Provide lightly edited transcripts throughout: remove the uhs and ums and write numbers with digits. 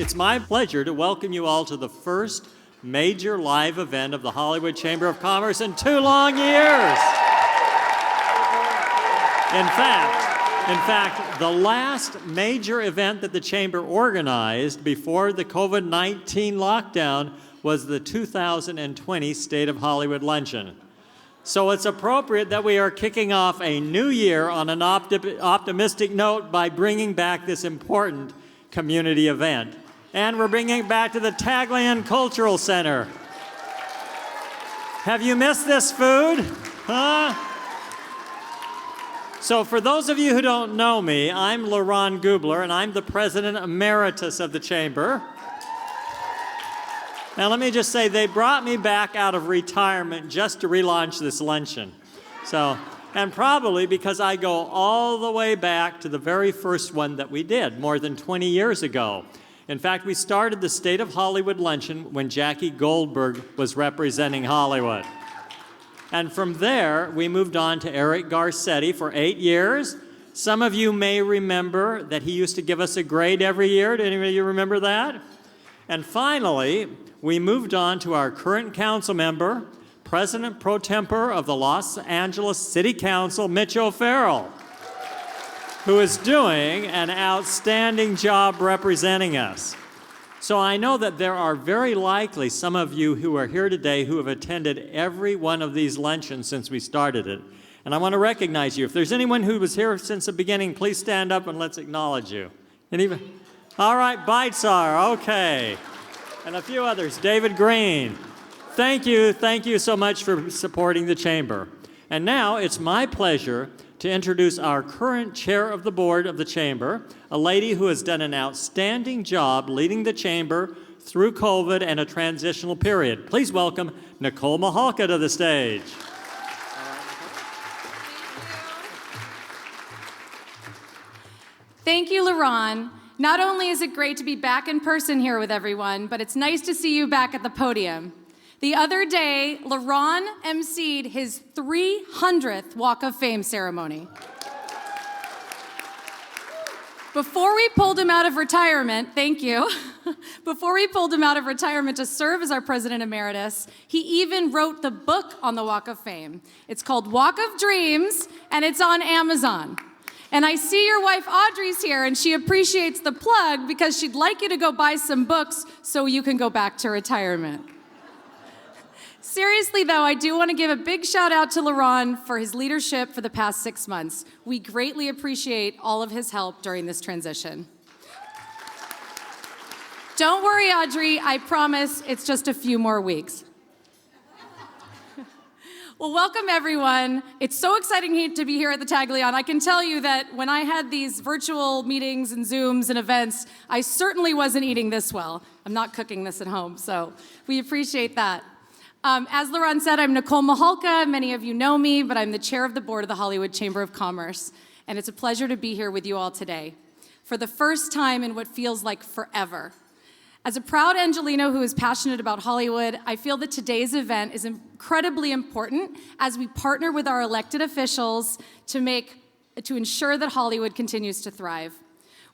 It's my pleasure to welcome you all to the first major live event of the Hollywood Chamber of Commerce in 2 long years. In fact, the last major event that the Chamber organized before the COVID-19 lockdown was the 2020 State of Hollywood Luncheon. So it's appropriate that we are kicking off a new year on an optimistic note by bringing back this important community event. And we're bringing it back to the Taglian Cultural Center. Have you missed this food? Huh? So for those of you who don't know me, I'm LaRon Gubler, and I'm the President Emeritus of the Chamber. Now let me just say, they brought me back out of retirement just to relaunch this luncheon. And probably because I go all the way back to the very first one that we did, more than 20 years ago. In fact, we started the State of Hollywood Luncheon when Jackie Goldberg was representing Hollywood. And from there, we moved on to Eric Garcetti for 8 years. Some of you may remember that he used to give us a grade every year. Do any of you remember that? And finally, we moved on to our current council member, President Pro Tempore of the Los Angeles City Council, Mitch O'Farrell, who is doing an outstanding job representing us. So I know that there are very likely some of you who are here today who have attended every one of these luncheons since we started it. And I want to recognize you. If there's anyone who was here since the beginning, please stand up and let's acknowledge you. All right, Beitzar, okay. And a few others, David Green. Thank you so much for supporting the Chamber. And now it's my pleasure to introduce our current chair of the board of the Chamber, a lady who has done an outstanding job leading the Chamber through COVID and a transitional period. Please welcome Nicole Mahalka to the stage. Thank you, LaRon. Not only is it great to be back in person here with everyone, but it's nice to see you back at the podium. The other day, LaRon emceed his 300th Walk of Fame ceremony. Before we pulled him out of retirement, thank you, before we pulled him out of retirement to serve as our President Emeritus, he even wrote the book on the Walk of Fame. It's called Walk of Dreams, and it's on Amazon. And I see your wife Audrey's here, and she appreciates the plug because she'd like you to go buy some books so you can go back to retirement. Seriously, though, I do want to give a big shout out to LaRon for his leadership for the past 6 months. We greatly appreciate all of his help during this transition. Don't worry, Audrey, I promise it's just a few more weeks. Well, welcome everyone. It's so exciting to be here at the Taglion. I can tell you that when I had these virtual meetings and Zooms and events, I certainly wasn't eating this well. I'm not cooking this at home, so we appreciate that. As LaRon said, I'm Nicole Mahalka. Many of you know me, but I'm the chair of the board of the Hollywood Chamber of Commerce, and it's a pleasure to be here with you all today for the first time in what feels like forever. As a proud Angelino who is passionate about Hollywood, I feel that today's event is incredibly important as we partner with our elected officials to ensure that Hollywood continues to thrive.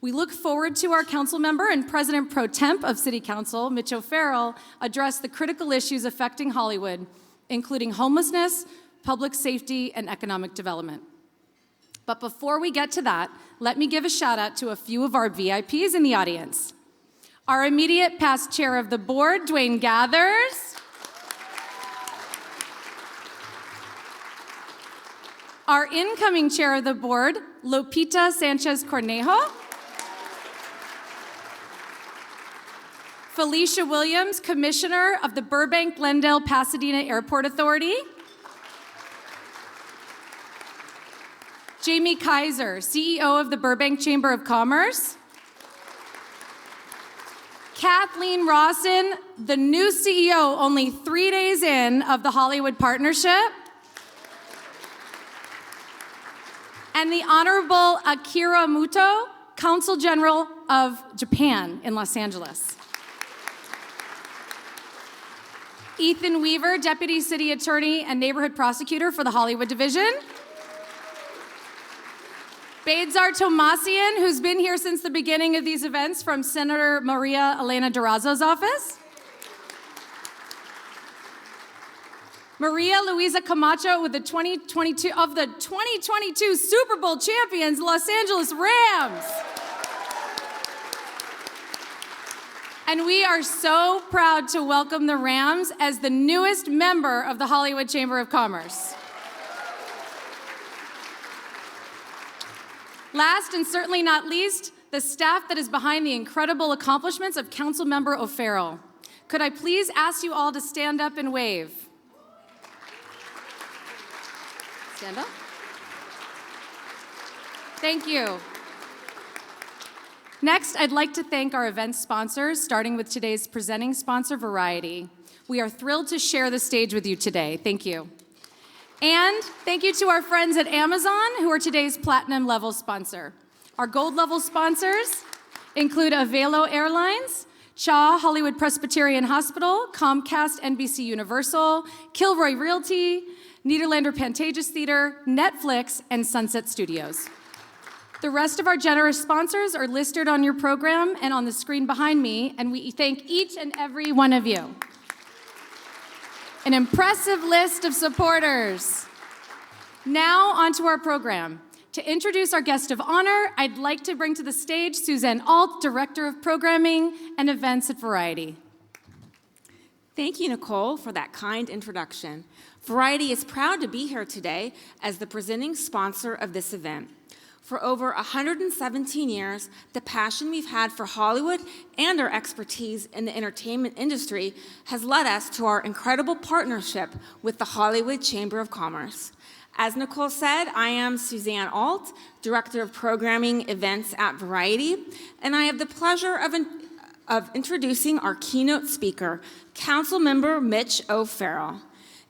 We look forward to our council member and President Pro Temp of City Council, Mitch O'Farrell, address the critical issues affecting Hollywood, including homelessness, public safety, and economic development. But before we get to that, let me give a shout out to a few of our VIPs in the audience. Our immediate past chair of the board, Dwayne Gathers. Our incoming chair of the board, Lupita Sanchez Cornejo. Felicia Williams, Commissioner of the Burbank-Glendale-Pasadena Airport Authority. Jamie Kaiser, CEO of the Burbank Chamber of Commerce. Kathleen Rawson, the new CEO only 3 days in of the Hollywood Partnership. And the Honorable Akira Muto, Consul General of Japan in Los Angeles. Ethan Weaver, Deputy City Attorney and Neighborhood Prosecutor for the Hollywood Division. Beidzar Tomasian, who's been here since the beginning of these events from Senator Maria Elena Durazo's office. Maria Luisa Camacho with the 2022 Super Bowl champions, Los Angeles Rams. And we are so proud to welcome the Rams as the newest member of the Hollywood Chamber of Commerce. Last and certainly not least, the staff that is behind the incredible accomplishments of Councilmember O'Farrell. Could I please ask you all to stand up and wave? Stand up. Thank you. Next, I'd like to thank our event sponsors, starting with today's presenting sponsor, Variety. We are thrilled to share the stage with you today. Thank you. And thank you to our friends at Amazon, who are today's platinum level sponsor. Our gold level sponsors include Avelo Airlines, Shaw Hollywood Presbyterian Hospital, Comcast NBC Universal, Kilroy Realty, Nederlander Pantages Theater, Netflix, and Sunset Studios. The rest of our generous sponsors are listed on your program and on the screen behind me, and we thank each and every one of you. An impressive list of supporters. Now onto our program. To introduce our guest of honor, I'd like to bring to the stage Suzanne Alt, Director of Programming and Events at Variety. Thank you, Nicole, for that kind introduction. Variety is proud to be here today as the presenting sponsor of this event. For over 117 years, the passion we've had for Hollywood and our expertise in the entertainment industry has led us to our incredible partnership with the Hollywood Chamber of Commerce. As Nicole said, I am Suzanne Alt, Director of Programming Events at Variety, and I have the pleasure of introducing our keynote speaker, Councilmember Mitch O'Farrell.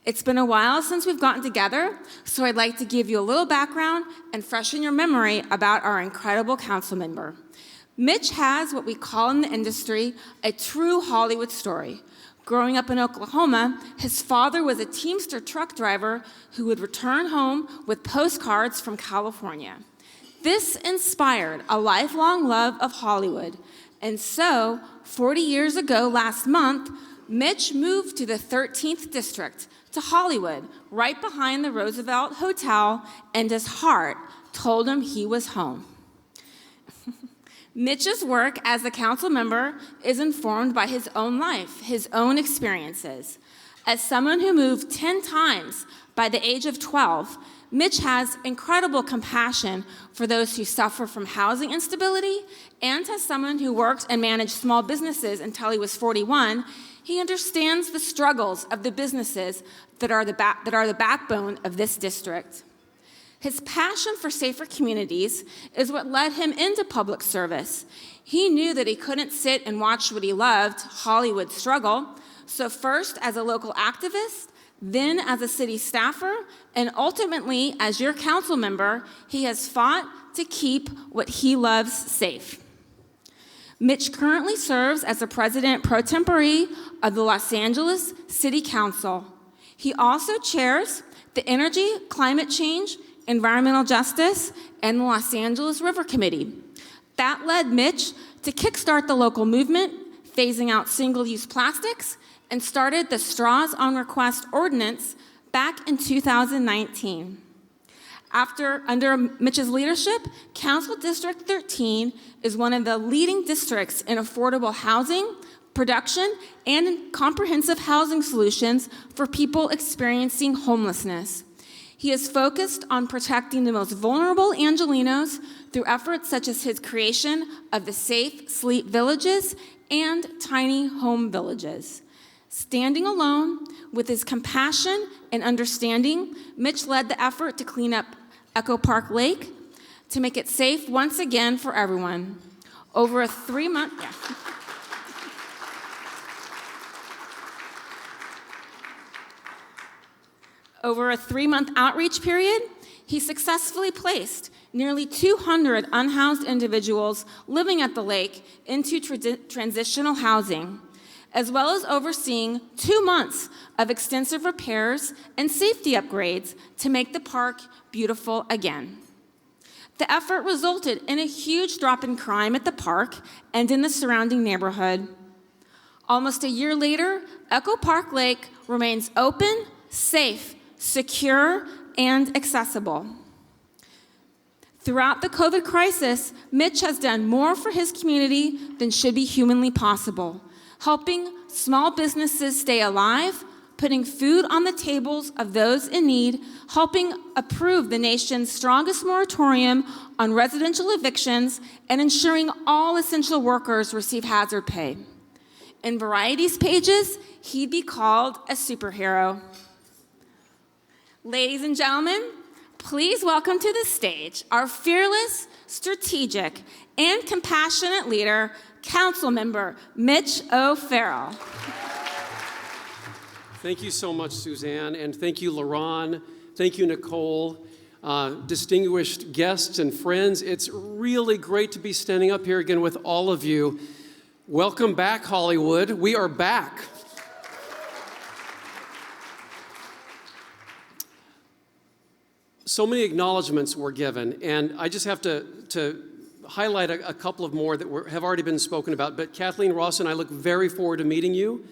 It's been a while since we've gotten together, so I'd like to give you a little background and freshen your memory about our incredible council member. Mitch has what we call in the industry a true Hollywood story. Growing up in Oklahoma, his father was a Teamster truck driver who would return home with postcards from California. This inspired a lifelong love of Hollywood, and so 40 years ago last month, Mitch moved to the 13th District, to Hollywood, right behind the Roosevelt Hotel, and his heart told him he was home. Mitch's work as a council member is informed by his own life, his own experiences. As someone who moved 10 times by the age of 12, Mitch has incredible compassion for those who suffer from housing instability, and as someone who worked and managed small businesses until he was 41, he understands the struggles of the businesses that are the backbone of this district. His passion for safer communities is what led him into public service. He knew that he couldn't sit and watch what he loved, Hollywood, struggle. So first as a local activist, then as a city staffer, and ultimately as your council member, he has fought to keep what he loves safe. Mitch currently serves as the president pro tempore of the Los Angeles City Council. He also chairs the Energy, Climate Change, Environmental Justice, and the Los Angeles River Committee. That led Mitch to kickstart the local movement, phasing out single-use plastics, and started the Straws on Request ordinance back in 2019. Under Mitch's leadership, Council District 13 is one of the leading districts in affordable housing, production, and in comprehensive housing solutions for people experiencing homelessness. He is focused on protecting the most vulnerable Angelenos through efforts such as his creation of the Safe Sleep Villages and Tiny Home Villages. Standing alone, with his compassion and understanding, Mitch led the effort to clean up Echo Park Lake to make it safe once again for everyone. Over a 3-month, Over a 3-month outreach period, he successfully placed nearly 200 unhoused individuals living at the lake into transitional housing, as well as overseeing 2 months of extensive repairs and safety upgrades to make the park beautiful again. The effort resulted in a huge drop in crime at the park and in the surrounding neighborhood. Almost a year later, Echo Park Lake remains open, safe, secure, and accessible. Throughout the COVID crisis, Mitch has done more for his community than should be humanly possible, helping small businesses stay alive, putting food on the tables of those in need, helping approve the nation's strongest moratorium on residential evictions, and ensuring all essential workers receive hazard pay. In Variety's pages, he'd be called a superhero. Ladies and gentlemen, please welcome to the stage our fearless, strategic, and compassionate leader, Councilmember Mitch O'Farrell. Thank you so much, Suzanne, and thank you, LaRon. Thank you, Nicole. Distinguished guests and friends, it's really great to be standing up here again with all of you. Welcome back, Hollywood. We are back. So many acknowledgments were given, and I just have to highlight a couple of more that have already been spoken about. But Kathleen Ross and I look very forward to meeting you,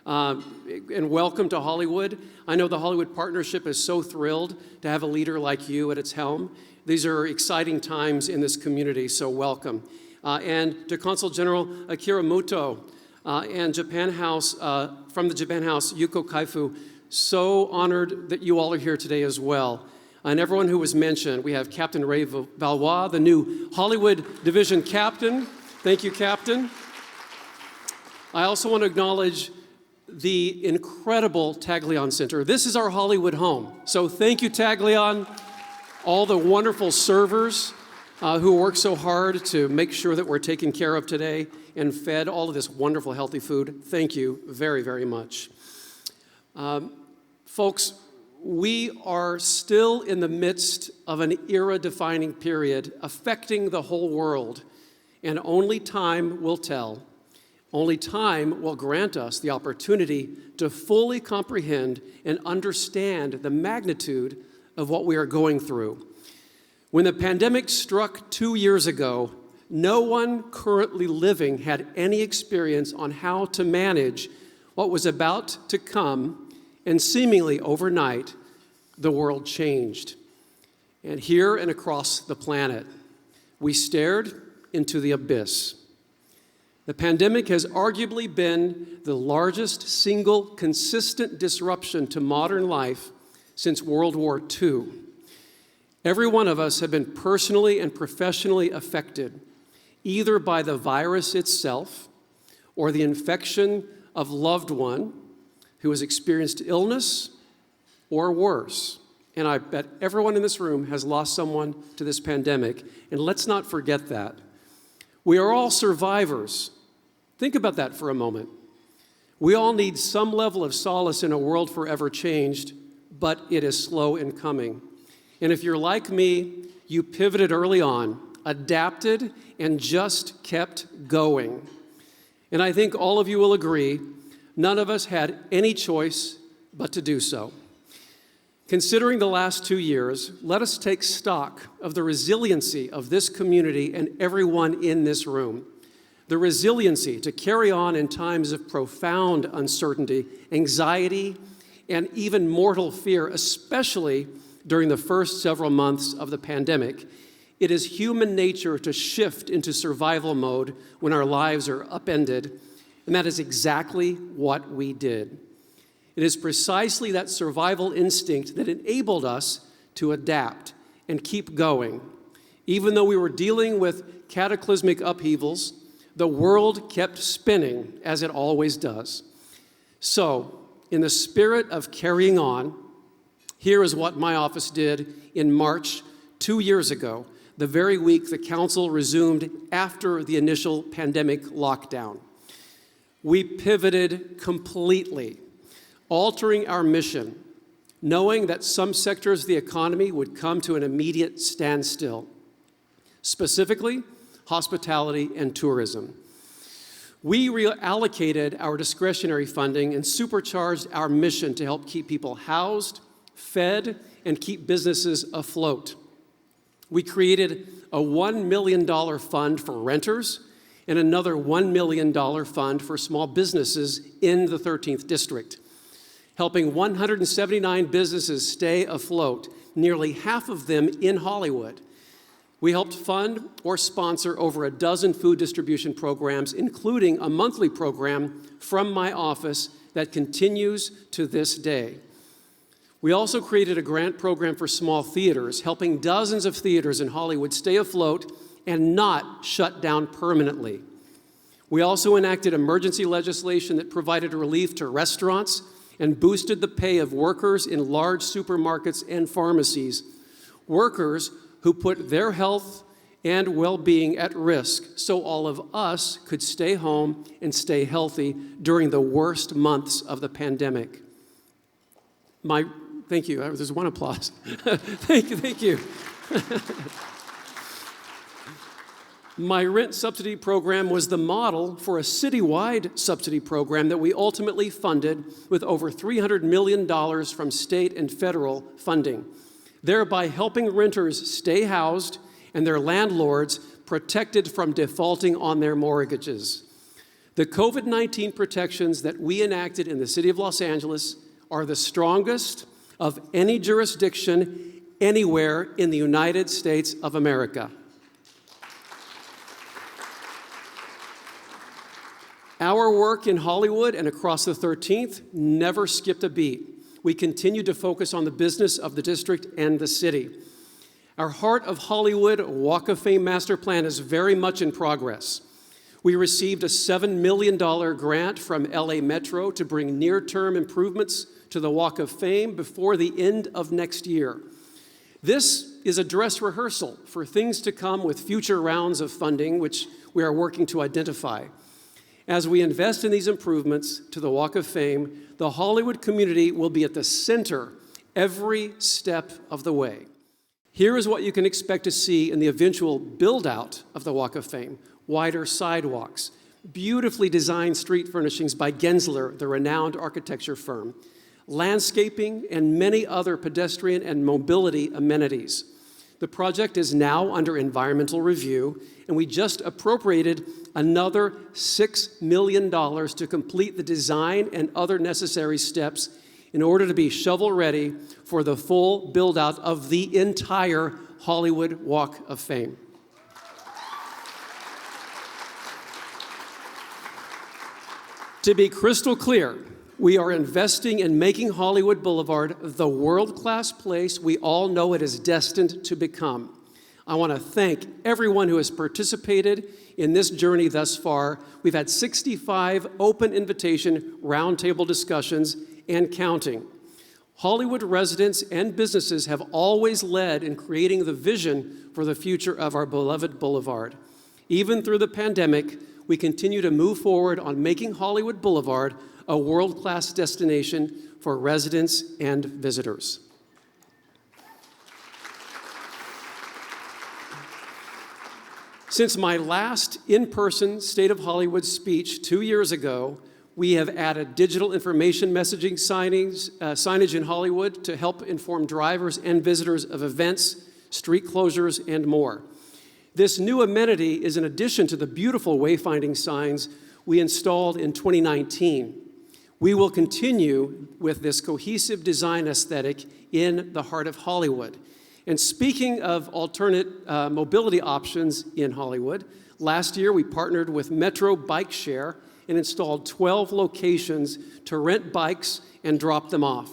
and welcome to Hollywood. I know the Hollywood Partnership is so thrilled to have a leader like you at its helm. These are exciting times in this community, so welcome. And to Consul General Akira Muto and Japan House, from the Japan House, Yuko Kaifu, so honored that you all are here today as well. And everyone who was mentioned, we have Captain Ray Valois, the new Hollywood Division Captain. Thank you, Captain. I also want to acknowledge the incredible Taglion Center. This is our Hollywood home. So thank you, Taglion, all the wonderful servers who work so hard to make sure that we're taken care of today and fed all of this wonderful, healthy food. Thank you very, very much. Folks, we are still in the midst of an era-defining period affecting the whole world, and only time will tell. Only time will grant us the opportunity to fully comprehend and understand the magnitude of what we are going through. When the pandemic struck 2 years ago, no one currently living had any experience on how to manage what was about to come, and seemingly overnight, the world changed. And here and across the planet, we stared into the abyss. The pandemic has arguably been the largest single consistent disruption to modern life since World War II. Every one of us have been personally and professionally affected, either by the virus itself or the infection of a loved one who has experienced illness or worse. And I bet everyone in this room has lost someone to this pandemic, and let's not forget that. We are all survivors. Think about that for a moment. We all need some level of solace in a world forever changed, but it is slow in coming. And if you're like me, you pivoted early on, adapted, and just kept going. And I think all of you will agree, none of us had any choice but to do so. Considering the last 2 years, let us take stock of the resiliency of this community and everyone in this room. The resiliency to carry on in times of profound uncertainty, anxiety, and even mortal fear, especially during the first several months of the pandemic. It is human nature to shift into survival mode when our lives are upended, and that is exactly what we did. It is precisely that survival instinct that enabled us to adapt and keep going. Even though we were dealing with cataclysmic upheavals, the world kept spinning, as it always does. So, in the spirit of carrying on, here is what my office did in March 2 years ago, the very week the council resumed after the initial pandemic lockdown. We pivoted completely, altering our mission, knowing that some sectors of the economy would come to an immediate standstill, specifically hospitality and tourism. We reallocated our discretionary funding and supercharged our mission to help keep people housed, fed, and keep businesses afloat. We created a $1 million fund for renters and another $1 million fund for small businesses in the 13th District, helping 179 businesses stay afloat, nearly half of them in Hollywood. We helped fund or sponsor over a dozen food distribution programs, including a monthly program from my office that continues to this day. We also created a grant program for small theaters, helping dozens of theaters in Hollywood stay afloat and not shut down permanently. We also enacted emergency legislation that provided relief to restaurants and boosted the pay of workers in large supermarkets and pharmacies, workers who put their health and well-being at risk so all of us could stay home and stay healthy during the worst months of the pandemic. Thank you. There's one applause. Thank you. My rent subsidy program was the model for a citywide subsidy program that we ultimately funded with over $300 million from state and federal funding, thereby helping renters stay housed and their landlords protected from defaulting on their mortgages. The COVID-19 protections that we enacted in the city of Los Angeles are the strongest of any jurisdiction anywhere in the United States of America. Our work in Hollywood and across the 13th never skipped a beat. We continued to focus on the business of the district and the city. Our Heart of Hollywood Walk of Fame master plan is very much in progress. We received a $7 million grant from LA Metro to bring near-term improvements to the Walk of Fame before the end of next year. This is a dress rehearsal for things to come with future rounds of funding, which we are working to identify. As we invest in these improvements to the Walk of Fame, the Hollywood community will be at the center every step of the way. Here is what you can expect to see in the eventual build-out of the Walk of Fame: wider sidewalks, beautifully designed street furnishings by Gensler, the renowned architecture firm, landscaping, and many other pedestrian and mobility amenities. The project is now under environmental review, and we just appropriated another $6 million to complete the design and other necessary steps in order to be shovel-ready for the full build-out of the entire Hollywood Walk of Fame. To be crystal clear, we are investing in making Hollywood Boulevard the world-class place we all know it is destined to become. I want to thank everyone who has participated in this journey thus far. We've had 65 open invitation roundtable discussions and counting. Hollywood residents and businesses have always led in creating the vision for the future of our beloved boulevard. Even through the pandemic, we continue to move forward on making Hollywood Boulevard a world-class destination for residents and visitors. Since my last in-person State of Hollywood speech 2 years ago, we have added digital information messaging signage in Hollywood to help inform drivers and visitors of events, street closures, and more. This new amenity is in addition to the beautiful wayfinding signs we installed in 2019. We will continue with this cohesive design aesthetic in the heart of Hollywood. And speaking of alternate mobility options in Hollywood, last year we partnered with Metro Bike Share and installed 12 locations to rent bikes and drop them off.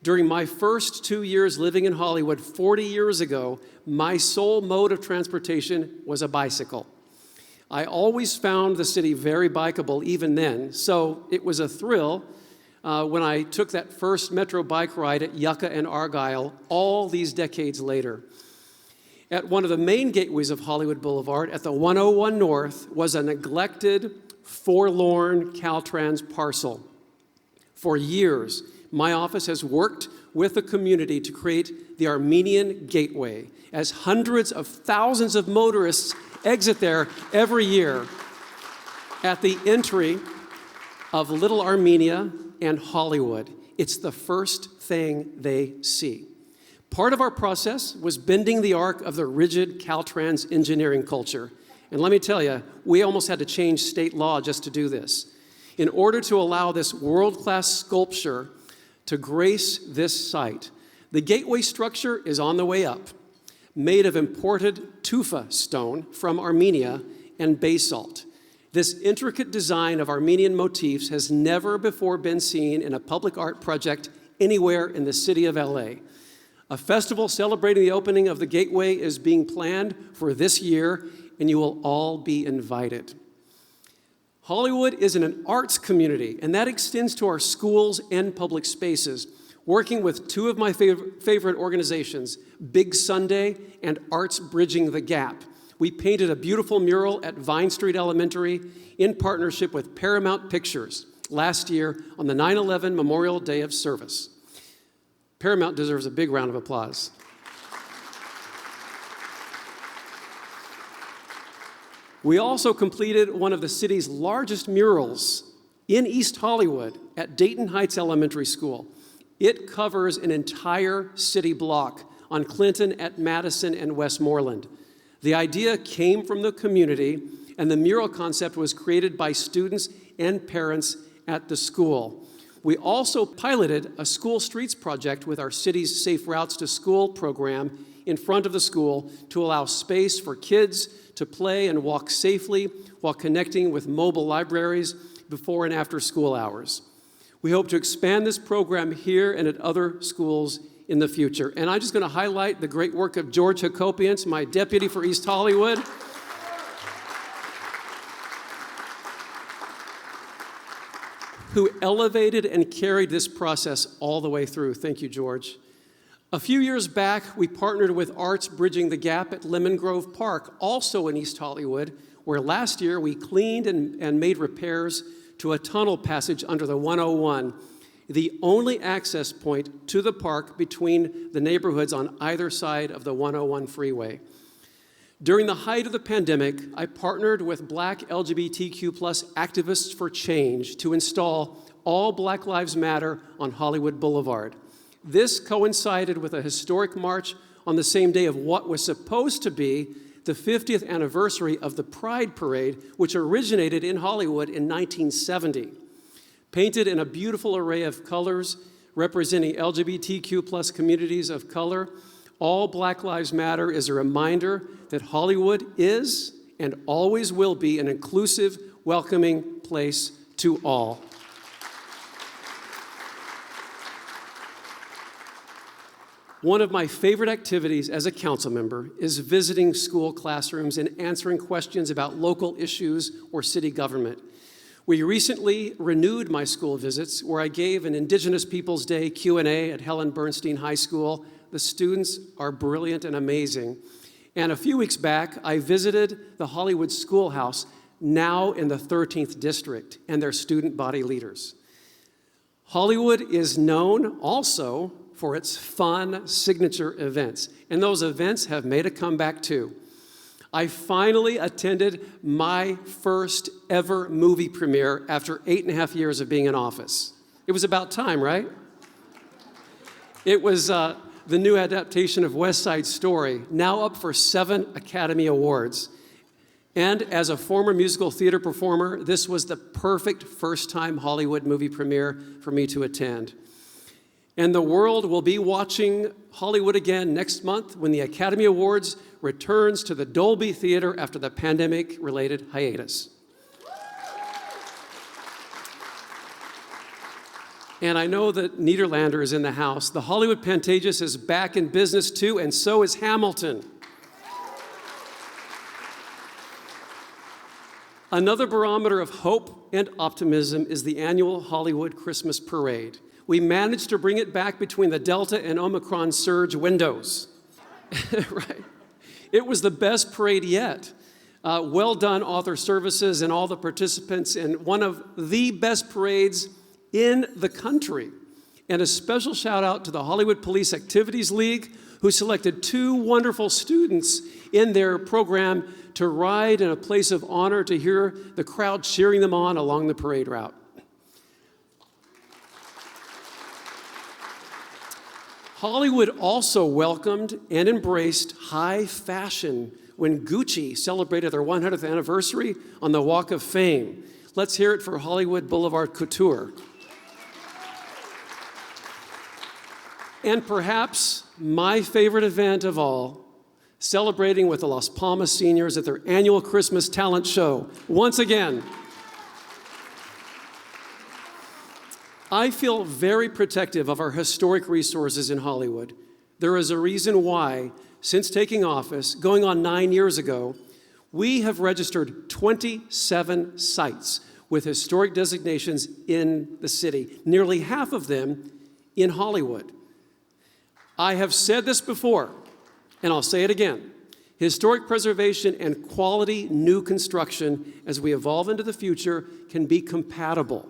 During my first 2 years living in Hollywood 40 years ago, my sole mode of transportation was a bicycle. I always found the city very bikeable even then, so it was a thrill when I took that first Metro bike ride at Yucca and Argyle all these decades later. At one of the main gateways of Hollywood Boulevard, at the 101 North, was a neglected, forlorn Caltrans parcel. For years, my office has worked with the community to create the Armenian Gateway, as hundreds of thousands of motorists exit there every year at the entry of Little Armenia and Hollywood. It's the first thing they see. Part of our process was bending the arc of the rigid Caltrans engineering culture. And let me tell you, we almost had to change state law just to do this. In order to allow this world-class sculpture to grace this site, the gateway structure is on the way up, made of imported tufa stone from Armenia and basalt. This intricate design of Armenian motifs has never before been seen in a public art project anywhere in the city of LA. A festival celebrating the opening of the gateway is being planned for this year, and you will all be invited. Hollywood is an arts community, and that extends to our schools and public spaces, working with two of my favorite organizations, Big Sunday and Arts Bridging the Gap. We painted a beautiful mural at Vine Street Elementary in partnership with Paramount Pictures last year on the 9/11 Memorial Day of Service. Paramount deserves a big round of applause. We also completed one of the city's largest murals in East Hollywood at Dayton Heights Elementary School. It covers an entire city block on Clinton at Madison and Westmoreland. The idea came from the community, and the mural concept was created by students and parents at the school. We also piloted a school streets project with our city's Safe Routes to School program in front of the school to allow space for kids to play and walk safely while connecting with mobile libraries before and after school hours. We hope to expand this program here and at other schools in the future. And I'm just going to highlight the great work of George Hakopians, my deputy for East Hollywood, who elevated and carried this process all the way through. Thank you, George. A few years back, we partnered with Arts Bridging the Gap at Lemon Grove Park, also in East Hollywood, where last year we cleaned and made repairs to a tunnel passage under the 101, the only access point to the park between the neighborhoods on either side of the 101 freeway. During the height of the pandemic, I partnered with Black LGBTQ+ activists for change to install All Black Lives Matter on Hollywood Boulevard. This coincided with a historic march on the same day of what was supposed to be the 50th anniversary of the Pride Parade, which originated in Hollywood in 1970. Painted in a beautiful array of colors representing LGBTQ+ communities of color, All Black Lives Matter is a reminder that Hollywood is and always will be an inclusive, welcoming place to all. One of my favorite activities as a council member is visiting school classrooms and answering questions about local issues or city government. We recently renewed my school visits where I gave an Indigenous Peoples Day Q&A at Helen Bernstein High School. The students are brilliant and amazing. And a few weeks back, I visited the Hollywood Schoolhouse, now in the 13th District, and their student body leaders. Hollywood is known also for its fun signature events, and those events have made a comeback too. I finally attended my first ever movie premiere after 8.5 years of being in office. It was about time, right? It was the new adaptation of West Side Story, now up for 7 Academy Awards. And as a former musical theater performer, this was the perfect first-time Hollywood movie premiere for me to attend. And the world will be watching Hollywood again next month when the Academy Awards returns to the Dolby Theater after the pandemic-related hiatus. And I know that Nederlander is in the house. The Hollywood Pantages is back in business too, and so is Hamilton. Another barometer of hope and optimism is the annual Hollywood Christmas Parade. We managed to bring it back between the Delta and Omicron surge windows. Right? It was the best parade yet. Well done, Author Services and all the participants, and one of the best parades in the country. And a special shout out to the Hollywood Police Activities League, who selected 2 wonderful students in their program to ride in a place of honor to hear the crowd cheering them on along the parade route. Hollywood also welcomed and embraced high fashion when Gucci celebrated their 100th anniversary on the Walk of Fame. Let's hear it for Hollywood Boulevard Couture. And perhaps my favorite event of all, celebrating with the Las Palmas seniors at their annual Christmas talent show. Once again, I feel very protective of our historic resources in Hollywood. There is a reason why, since taking office, going on 9 years ago, we have registered 27 sites with historic designations in the city, nearly half of them in Hollywood. I have said this before, and I'll say it again. Historic preservation and quality new construction as we evolve into the future can be compatible.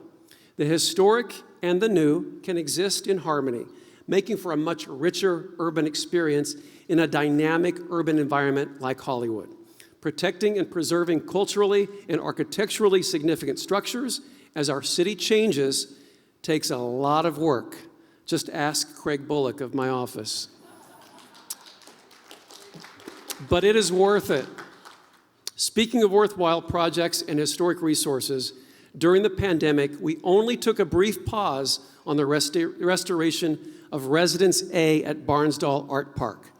The historic and the new can exist in harmony, making for a much richer urban experience in a dynamic urban environment like Hollywood. Protecting and preserving culturally and architecturally significant structures as our city changes takes a lot of work. Just ask Craig Bullock of my office. But it is worth it. Speaking of worthwhile projects and historic resources, during the pandemic, we only took a brief pause on the restoration of Residence A at Barnsdall Art Park.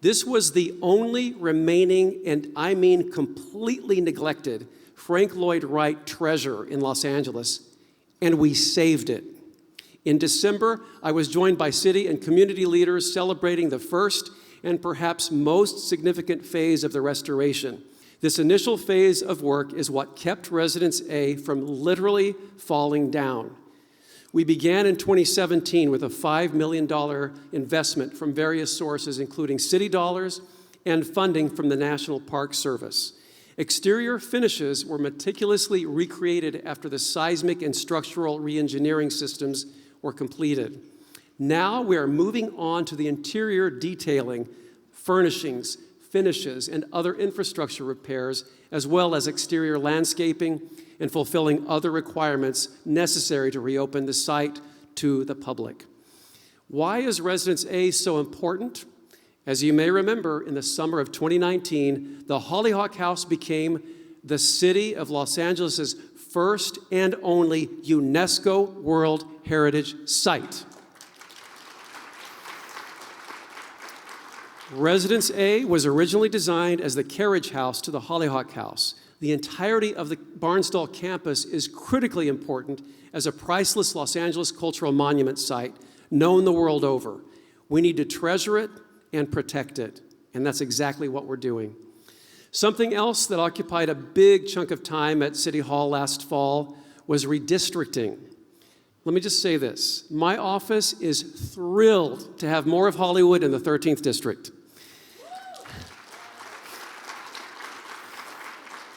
This was the only remaining, and I mean completely neglected, Frank Lloyd Wright treasure in Los Angeles, and we saved it. In December, I was joined by city and community leaders celebrating the first and perhaps most significant phase of the restoration. This initial phase of work is what kept Residence A from literally falling down. We began in 2017 with a $5 million investment from various sources, including city dollars and funding from the National Park Service. Exterior finishes were meticulously recreated after the seismic and structural reengineering systems were completed. Now we are moving on to the interior detailing, furnishings, finishes, and other infrastructure repairs, as well as exterior landscaping and fulfilling other requirements necessary to reopen the site to the public. Why is Residence A so important? As you may remember, in the summer of 2019, the Hollyhock House became the City of Los Angeles' first and only UNESCO World Heritage Site. Residence A was originally designed as the carriage house to the Hollyhock House. The entirety of the Barnsdall campus is critically important as a priceless Los Angeles cultural monument site known the world over. We need to treasure it and protect it, and that's exactly what we're doing. Something else that occupied a big chunk of time at City Hall last fall was redistricting. Let me just say this. My office is thrilled to have more of Hollywood in the 13th District.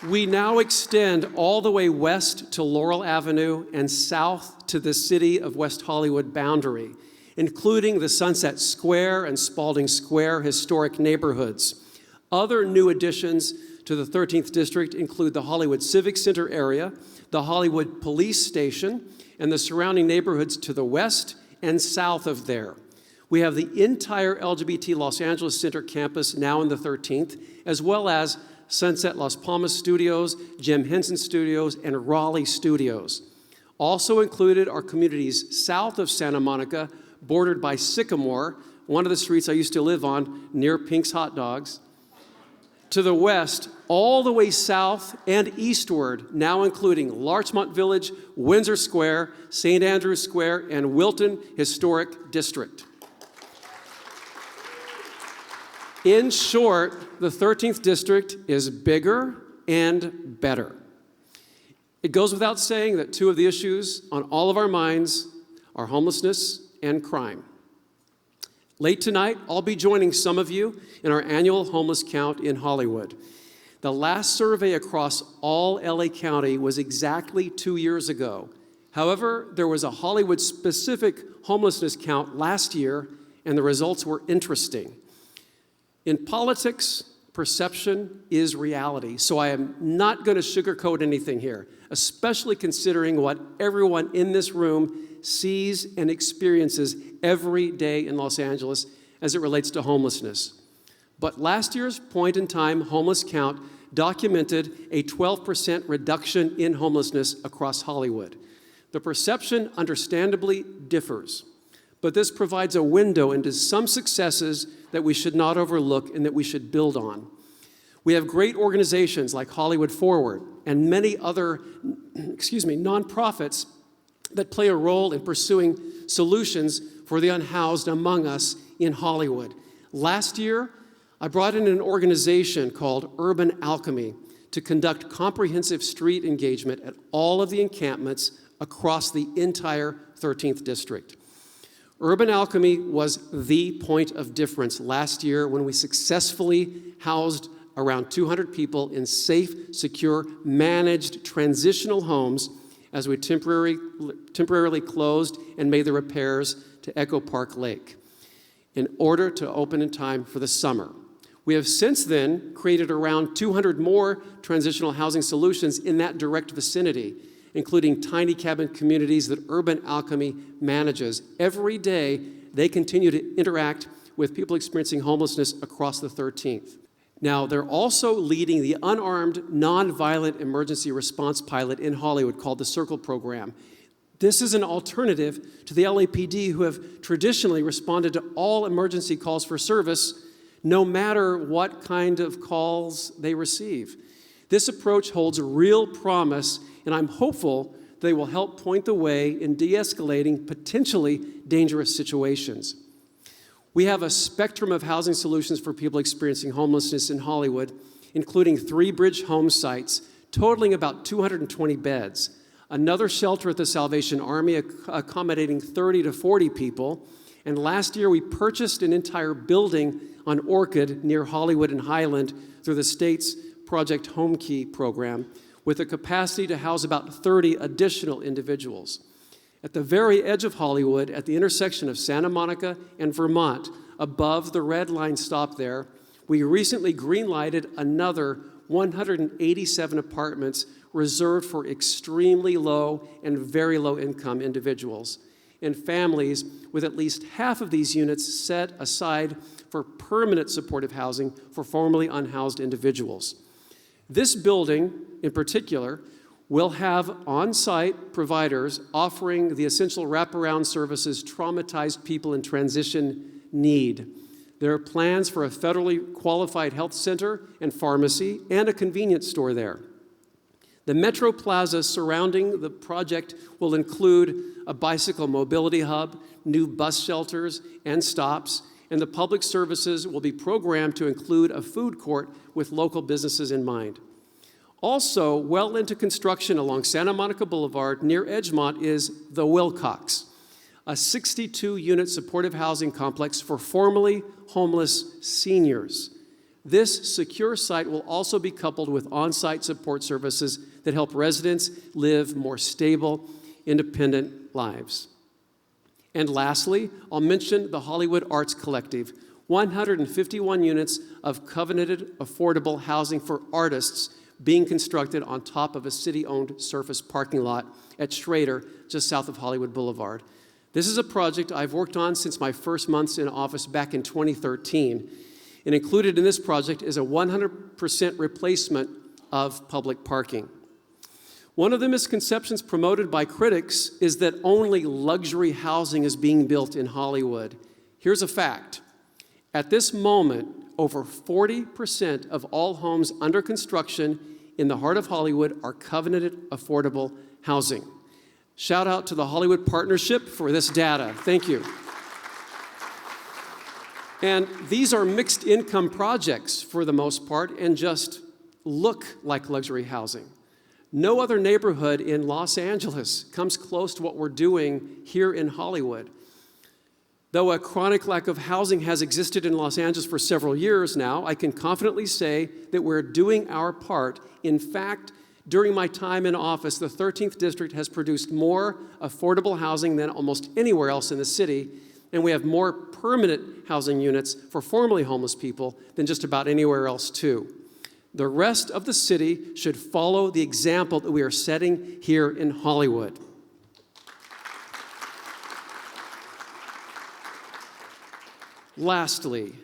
We now extend all the way west to Laurel Avenue and south to the City of West Hollywood boundary, including the Sunset Square and Spalding Square historic neighborhoods. Other new additions to the 13th District include the Hollywood Civic Center area, the Hollywood Police Station, and the surrounding neighborhoods to the west and south of there. We have the entire LGBT Los Angeles Center campus now in the 13th, as well as Sunset Las Palmas Studios, Jim Henson Studios, and Raleigh Studios. Also included are communities south of Santa Monica, bordered by Sycamore, one of the streets I used to live on near Pink's Hot Dogs. To the west, all the way south and eastward, now including Larchmont Village, Windsor Square, St. Andrews Square, and Wilton Historic District. In short, the 13th District is bigger and better. It goes without saying that two of the issues on all of our minds are homelessness and crime. Late tonight, I'll be joining some of you in our annual homeless count in Hollywood. The last survey across all LA County was exactly 2 years ago. However, there was a Hollywood-specific homelessness count last year, and the results were interesting. In politics, perception is reality, so I am not going to sugarcoat anything here, especially considering what everyone in this room sees and experiences every day in Los Angeles as it relates to homelessness. But last year's point-in-time homeless count documented a 12% reduction in homelessness across Hollywood. The perception understandably differs, but this provides a window into some successes that we should not overlook and that we should build on. We have great organizations like Hollywood Forward and many other nonprofits that play a role in pursuing solutions for the unhoused among us in Hollywood. Last year, I brought in an organization called Urban Alchemy to conduct comprehensive street engagement at all of the encampments across the entire 13th District. Urban Alchemy was the point of difference last year when we successfully housed around 200 people in safe, secure, managed transitional homes as we temporarily closed and made the repairs to Echo Park Lake in order to open in time for the summer. We have since then created around 200 more transitional housing solutions in that direct vicinity, including tiny cabin communities that Urban Alchemy manages. Every day, they continue to interact with people experiencing homelessness across the 13th. Now, they're also leading the unarmed, nonviolent emergency response pilot in Hollywood called the Circle Program. This is an alternative to the LAPD, who have traditionally responded to all emergency calls for service, no matter what kind of calls they receive. This approach holds real promise, and I'm hopeful they will help point the way in de-escalating potentially dangerous situations. We have a spectrum of housing solutions for people experiencing homelessness in Hollywood, including 3 bridge home sites totaling about 220 beds, another shelter at the Salvation Army accommodating 30 to 40 people, and last year we purchased an entire building on Orchid near Hollywood and Highland through the state's Project Home Key program with a capacity to house about 30 additional individuals. At the very edge of Hollywood, at the intersection of Santa Monica and Vermont, above the red line stop there, we recently green-lighted another 187 apartments reserved for extremely low and very low-income individuals and families, with at least half of these units set aside for permanent supportive housing for formerly unhoused individuals. This building, in particular, will have on-site providers offering the essential wraparound services traumatized people in transition need. There are plans for a federally qualified health center and pharmacy and a convenience store there. The Metro Plaza surrounding the project will include a bicycle mobility hub, new bus shelters and stops, and the public services will be programmed to include a food court with local businesses in mind. Also, well into construction along Santa Monica Boulevard near Edgemont is the Wilcox, a 62-unit supportive housing complex for formerly homeless seniors. This secure site will also be coupled with on-site support services that help residents live more stable, independent lives. And lastly, I'll mention the Hollywood Arts Collective, 151 units of covenanted affordable housing for artists being constructed on top of a city-owned surface parking lot at Schrader, just south of Hollywood Boulevard. This is a project I've worked on since my first months in office back in 2013. And included in this project is a 100% replacement of public parking. One of the misconceptions promoted by critics is that only luxury housing is being built in Hollywood. Here's a fact. At this moment, over 40% of all homes under construction in the heart of Hollywood are covenanted affordable housing. Shout out to the Hollywood Partnership for this data. Thank you. And these are mixed income projects for the most part and just look like luxury housing. No other neighborhood in Los Angeles comes close to what we're doing here in Hollywood. Though a chronic lack of housing has existed in Los Angeles for several years now, I can confidently say that we're doing our part. In fact, during my time in office, the 13th District has produced more affordable housing than almost anywhere else in the city, and we have more permanent housing units for formerly homeless people than just about anywhere else, too. The rest of the city should follow the example that we are setting here in Hollywood. Lastly,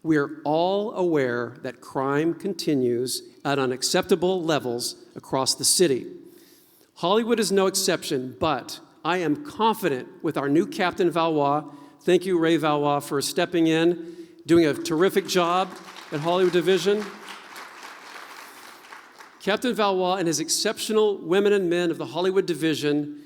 we're all aware that crime continues at unacceptable levels across the city. Hollywood is no exception, but I am confident with our new Captain Valois. Thank you, Ray Valois, for stepping in, doing a terrific job at Hollywood Division. Captain Valois and his exceptional women and men of the Hollywood Division,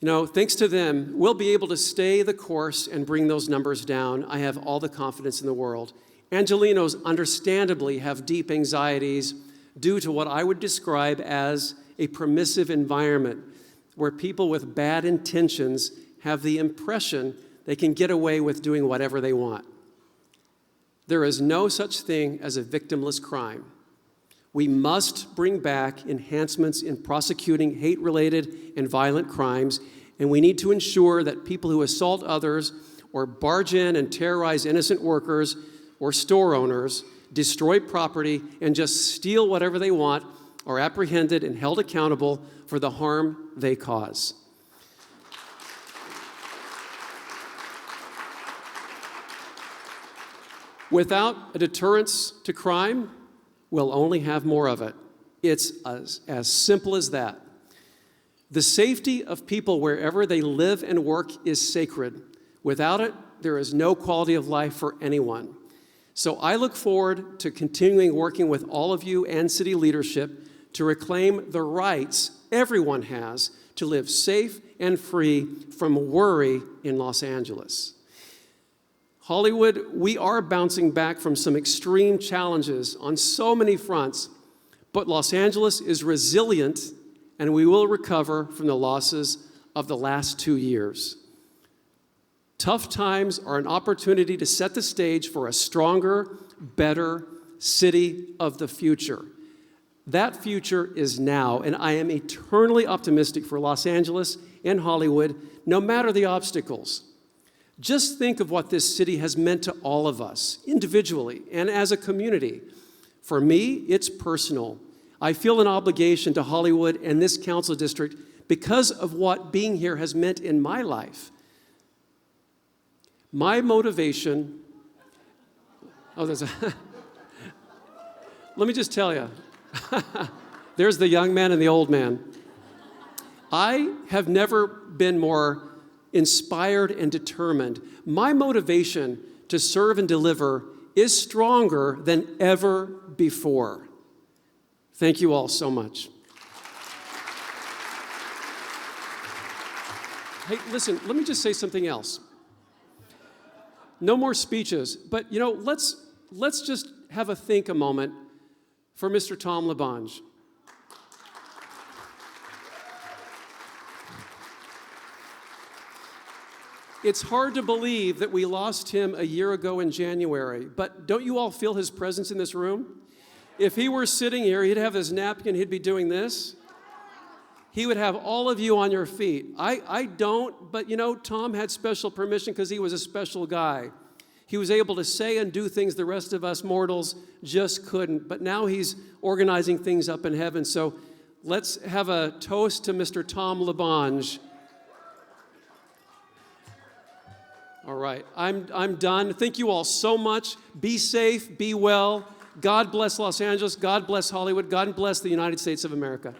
thanks to them, we'll be able to stay the course and bring those numbers down. I have all the confidence in the world. Angelenos understandably have deep anxieties due to what I would describe as a permissive environment where people with bad intentions have the impression they can get away with doing whatever they want. There is no such thing as a victimless crime. We must bring back enhancements in prosecuting hate-related and violent crimes, and we need to ensure that people who assault others or barge in and terrorize innocent workers or store owners, destroy property, and just steal whatever they want are apprehended and held accountable for the harm they cause. Without a deterrence to crime, we'll only have more of it. It's as simple as that. The safety of people wherever they live and work is sacred. Without it, there is no quality of life for anyone. So I look forward to continuing working with all of you and city leadership to reclaim the rights everyone has to live safe and free from worry in Los Angeles. Hollywood, we are bouncing back from some extreme challenges on so many fronts, but Los Angeles is resilient, and we will recover from the losses of the last 2 years. Tough times are an opportunity to set the stage for a stronger, better city of the future. That future is now, and I am eternally optimistic for Los Angeles and Hollywood, no matter the obstacles. Just think of what this city has meant to all of us, individually and as a community. For me, it's personal. I feel an obligation to Hollywood and this council district because of what being here has meant in my life. My motivation, let me just tell you, there's the young man and the old man. I have never been more inspired and determined. My motivation to serve and deliver is stronger than ever before. Thank you all so much. Hey, listen, let me just say something else. No more speeches, but let's just have a think a moment for Mr. Tom LaBonge. It's hard to believe that we lost him a year ago in January, but don't you all feel his presence in this room? If he were sitting here, he'd have his napkin, he'd be doing this. He would have all of you on your feet. I don't, but Tom had special permission because he was a special guy. He was able to say and do things the rest of us mortals just couldn't, but now he's organizing things up in heaven. So let's have a toast to Mr. Tom LaBonge. All right, I'm done. Thank you all so much. Be safe, be well. God bless Los Angeles. God bless Hollywood. God bless the United States of America.